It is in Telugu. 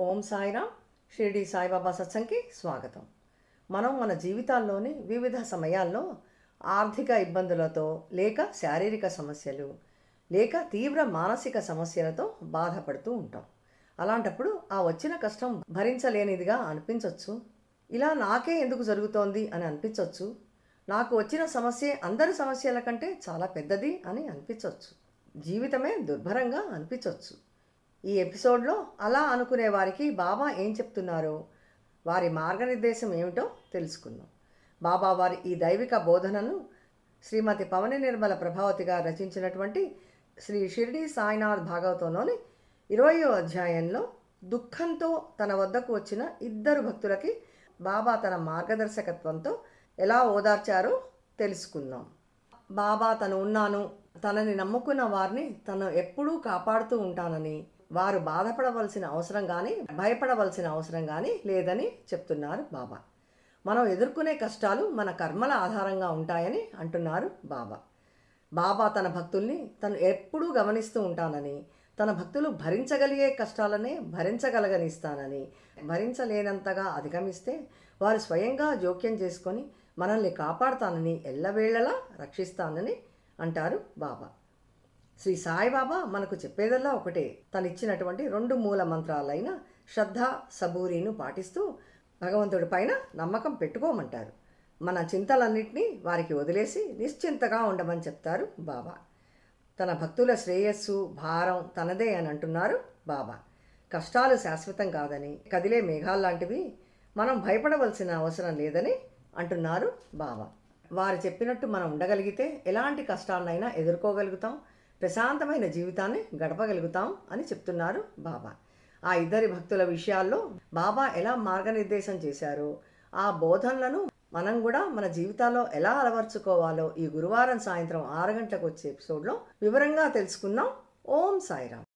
ఓం సాయిరామ్. షిరిడి సాయిబాబా సత్సంగ్కి స్వాగతం. మనం మన జీవితాల్లోని వివిధ సమయాల్లో ఆర్థిక ఇబ్బందులతో, లేక శారీరక సమస్యలు, లేక తీవ్ర మానసిక సమస్యలతో బాధపడుతూ ఉంటాం. అలాంటప్పుడు ఆ వచ్చిన కష్టం భరించలేనిదిగా అనిపించవచ్చు. ఇలా నాకే ఎందుకు జరుగుతోంది అని అనిపించవచ్చు. నాకు వచ్చిన సమస్యే అందరి సమస్యల కంటే చాలా పెద్దది అని అనిపించవచ్చు. జీవితమే దుర్భరంగా అనిపించవచ్చు. ఈ ఎపిసోడ్లో అలా అనుకునే వారికి బాబా ఏం చెప్తున్నారో, వారి మార్గనిర్దేశం ఏమిటో తెలుసుకుందాం. బాబా వారి ఈ దైవిక బోధనను శ్రీమతి పవని నిర్మల ప్రభావతి గారు రచించినటువంటి శ్రీ షిరిడి సాయినాథ్ భాగవతంలోని 20వ అధ్యాయంలో దుఃఖంతో తన వద్దకు వచ్చిన ఇద్దరు భక్తులకి బాబా తన మార్గదర్శకత్వంతో ఎలా ఓదార్చారో తెలుసుకుందాం. బాబా తను ఉన్నాను, తనని నమ్ముకున్న వారిని తను ఎప్పుడూ కాపాడుతూ ఉంటానని, వారు బాధపడవలసిన అవసరం కానీ భయపడవలసిన అవసరం కానీ లేదని చెప్తున్నారు బాబా. మనం ఎదుర్కొనే కష్టాలు మన కర్మల ఆధారంగా ఉంటాయని అంటున్నారు బాబా. బాబా తన భక్తుల్ని తను ఎప్పుడూ గమనిస్తూ ఉంటానని, తన భక్తులు భరించగలిగే కష్టాలనే భరించగలగనిస్తానని, భరించలేనంతగా అధిగమిస్తే వారు స్వయంగా జోక్యం చేసుకొని మనల్ని కాపాడుతానని, ఎల్లవేళలా రక్షిస్తానని అంటారు బాబా. శ్రీ సాయిబాబా మనకు చెప్పేదల్లా ఒకటే. తనిచ్చినటువంటి 2 మూల మంత్రాలైన శ్రద్ధ, సబూరీను పాటిస్తూ భగవంతుడి పైన నమ్మకం పెట్టుకోమంటారు. మన చింతలన్నింటినీ వారికి వదిలేసి నిశ్చింతగా ఉండమని చెప్తారు బాబా. తన భక్తుల శ్రేయస్సు, భారం తనదే అని అంటున్నారు బాబా. కష్టాలు శాశ్వతం కాదని, కదిలే మేఘాల్లాంటివి, మనం భయపడవలసిన అవసరం లేదని అంటున్నారు బాబా. వారు చెప్పినట్టు మనం ఉండగలిగితే ఎలాంటి కష్టాలనైనా ఎదుర్కోగలుగుతాం, ప్రశాంతమైన జీవితాన్ని గడపగలుగుతాం అని చెప్తున్నారు బాబా. ఆ ఇద్దరి భక్తుల విషయాల్లో బాబా ఎలా మార్గనిర్దేశం చేశారో, ఆ బోధనలను మనం కూడా మన జీవితాల్లో ఎలా అలవర్చుకోవాలో ఈ గురువారం సాయంత్రం 6 గంటలకు వచ్చే ఎపిసోడ్లో వివరంగా తెలుసుకుందాం. ఓం సాయిరామ్.